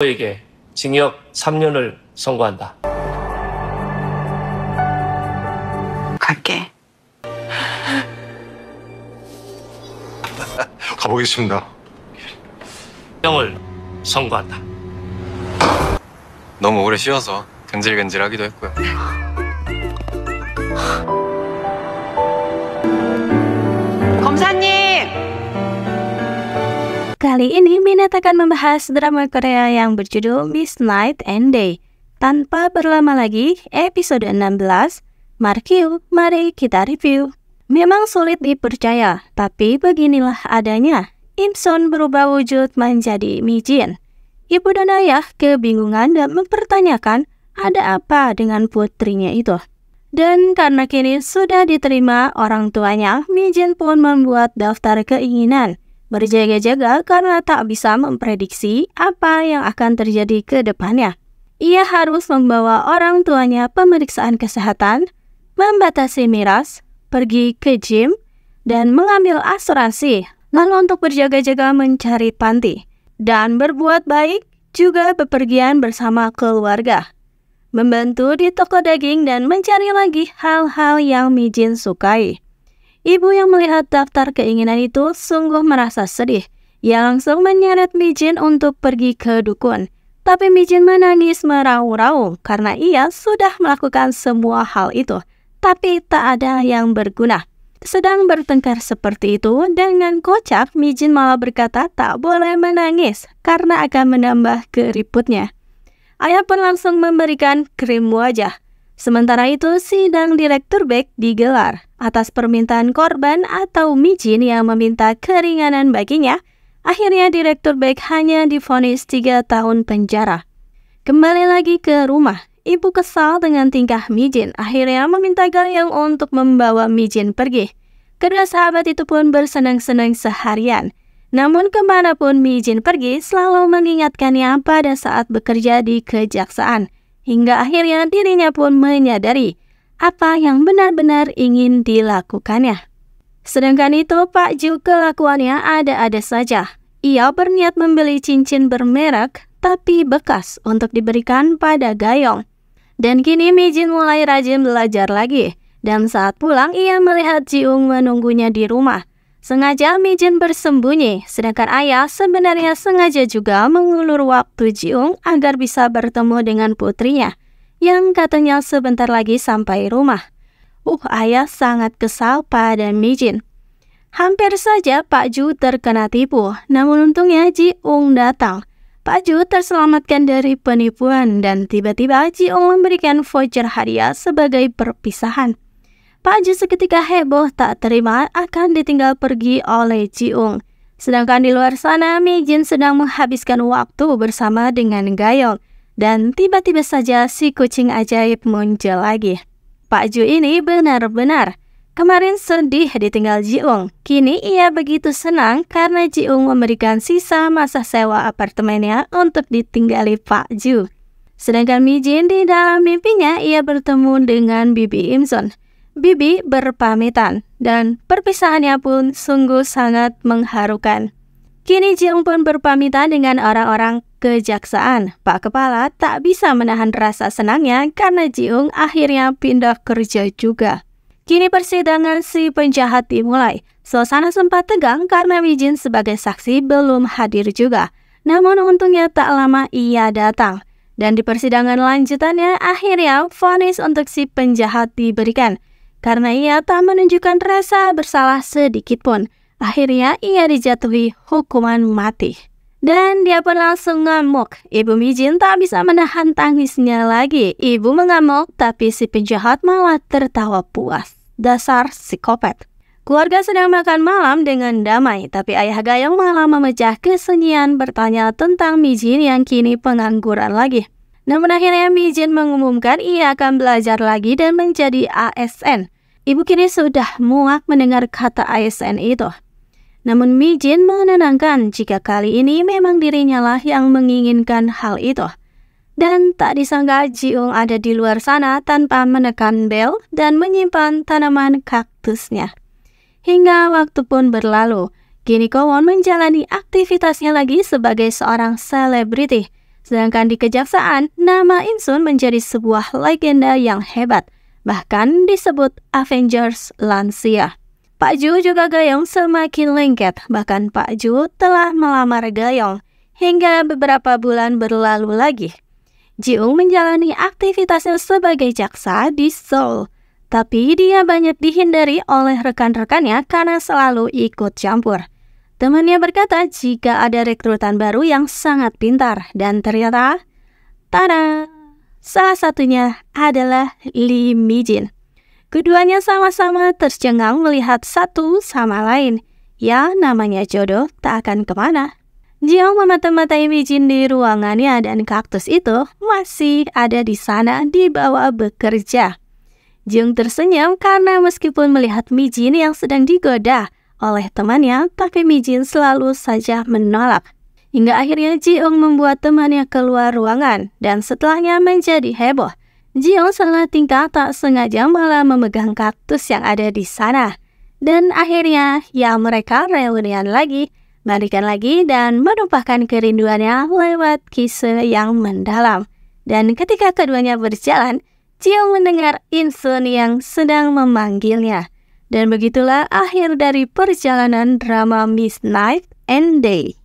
에게 징역 3년을 선고한다. 갈게. 가보겠습니다. 형을 선고한다. 너무 오래 쉬어서 근질근질하기도 했고요. 검사님! Kali ini Minat akan membahas drama Korea yang berjudul Miss Night and Day. Tanpa berlama lagi, episode 16, Markyu, mari kita review. Memang sulit dipercaya, tapi beginilah adanya. Imson berubah wujud menjadi Mijin. Ibu dan ayah kebingungan dan mempertanyakan ada apa dengan putrinya itu. Dan karena kini sudah diterima orang tuanya, Mijin pun membuat daftar keinginan. Berjaga-jaga karena tak bisa memprediksi apa yang akan terjadi ke depannya. Ia harus membawa orang tuanya pemeriksaan kesehatan, membatasi miras, pergi ke gym, dan mengambil asuransi. Lalu untuk berjaga-jaga mencari panti. Dan berbuat baik juga bepergian bersama keluarga. Membantu di toko daging dan mencari lagi hal-hal yang Mijin sukai. Ibu yang melihat daftar keinginan itu sungguh merasa sedih. Ia langsung menyeret Mijin untuk pergi ke dukun. Tapi Mijin menangis meraung-raung karena ia sudah melakukan semua hal itu. Tapi tak ada yang berguna. Sedang bertengkar seperti itu, dengan kocak Mijin malah berkata tak boleh menangis karena akan menambah keriputnya. Ayah pun langsung memberikan krim wajah. Sementara itu, sidang Direktur Baek digelar. Atas permintaan korban atau Mijin yang meminta keringanan baginya, akhirnya Direktur Baek hanya divonis 3 tahun penjara. Kembali lagi ke rumah, ibu kesal dengan tingkah Mijin, akhirnya meminta Gayong untuk membawa Mijin pergi. Kedua sahabat itu pun bersenang-senang seharian. Namun kemanapun Mijin pergi, selalu mengingatkannya pada saat bekerja di kejaksaan. Hingga akhirnya dirinya pun menyadari apa yang benar-benar ingin dilakukannya. Sedangkan itu Pak Ju kelakuannya ada-ada saja. Ia berniat membeli cincin bermerek tapi bekas untuk diberikan pada Gayong. Dan kini Mijin mulai rajin belajar lagi. Dan saat pulang ia melihat Ji-ung menunggunya di rumah. Sengaja Mijin bersembunyi, sedangkan ayah sebenarnya sengaja juga mengulur waktu Ji-ung agar bisa bertemu dengan putrinya, yang katanya sebentar lagi sampai rumah. Ayah sangat kesal pada Mijin. Hampir saja Pak Ju terkena tipu, namun untungnya Ji-ung datang. Pak Ju terselamatkan dari penipuan dan tiba-tiba Ji-ung memberikan voucher hadiah sebagai perpisahan. Pak Ju seketika heboh tak terima akan ditinggal pergi oleh Ji-ung. Sedangkan di luar sana Mijin sedang menghabiskan waktu bersama dengan Gayong. Dan tiba-tiba saja si kucing ajaib muncul lagi. Pak Ju ini benar-benar. Kemarin sedih ditinggal Ji-ung. Kini ia begitu senang karena Ji-ung memberikan sisa masa sewa apartemennya untuk ditinggali Pak Ju. Sedangkan Mijin di dalam mimpinya ia bertemu dengan Bibi Imson. Bibi berpamitan dan perpisahannya pun sungguh sangat mengharukan. Kini Ji-ung pun berpamitan dengan orang-orang kejaksaan. Pak Kepala tak bisa menahan rasa senangnya karena Ji-ung akhirnya pindah kerja juga. Kini persidangan si penjahat dimulai. Suasana sempat tegang karena Mijin sebagai saksi belum hadir juga. Namun untungnya tak lama ia datang. Dan di persidangan lanjutannya akhirnya vonis untuk si penjahat diberikan. Karena ia tak menunjukkan rasa bersalah sedikit pun, akhirnya ia dijatuhi hukuman mati. Dan dia pun langsung ngamuk. Ibu Mijin tak bisa menahan tangisnya lagi. Ibu mengamuk, tapi si penjahat malah tertawa puas. Dasar psikopat. Keluarga sedang makan malam dengan damai, tapi ayah Gayong malah memecah kesunyian bertanya tentang Mijin yang kini pengangguran lagi. Namun akhirnya Mijin mengumumkan ia akan belajar lagi dan menjadi ASN. Ibu kini sudah muak mendengar kata ASN itu. Namun Mijin menenangkan jika kali ini memang dirinya lah yang menginginkan hal itu. Dan tak disangka Ji-ung ada di luar sana tanpa menekan bel dan menyimpan tanaman kaktusnya. Hingga waktu pun berlalu, kini Kwon menjalani aktivitasnya lagi sebagai seorang selebriti. Sedangkan di kejaksaan, nama Insun menjadi sebuah legenda yang hebat, bahkan disebut Avengers lansia. Pak Ju juga Gayong semakin lengket, bahkan Pak Ju telah melamar Gayong hingga beberapa bulan berlalu lagi. Jiung menjalani aktivitasnya sebagai jaksa di Seoul, tapi dia banyak dihindari oleh rekan-rekannya karena selalu ikut campur. Temannya berkata jika ada rekrutan baru yang sangat pintar, dan ternyata, tada! Salah satunya adalah Lee Mi-jin. Keduanya sama-sama tercengang melihat satu sama lain. Ya, namanya jodoh tak akan kemana. Jiung memata-matai Mi-jin di ruangannya dan kaktus itu masih ada di sana dibawa bekerja. Jiung tersenyum karena meskipun melihat Mi-jin yang sedang digoda oleh temannya, tapi Mi-jin selalu saja menolak. Hingga akhirnya Jiung membuat temannya keluar ruangan, dan setelahnya menjadi heboh. Jiung salah tingkah tak sengaja malah memegang kaktus yang ada di sana. Dan akhirnya, ya mereka reunian lagi, balikan lagi, dan menumpahkan kerinduannya lewat kisah yang mendalam. Dan ketika keduanya berjalan, Jiung mendengar Insun yang sedang memanggilnya. Dan begitulah akhir dari perjalanan drama Miss Night and Day.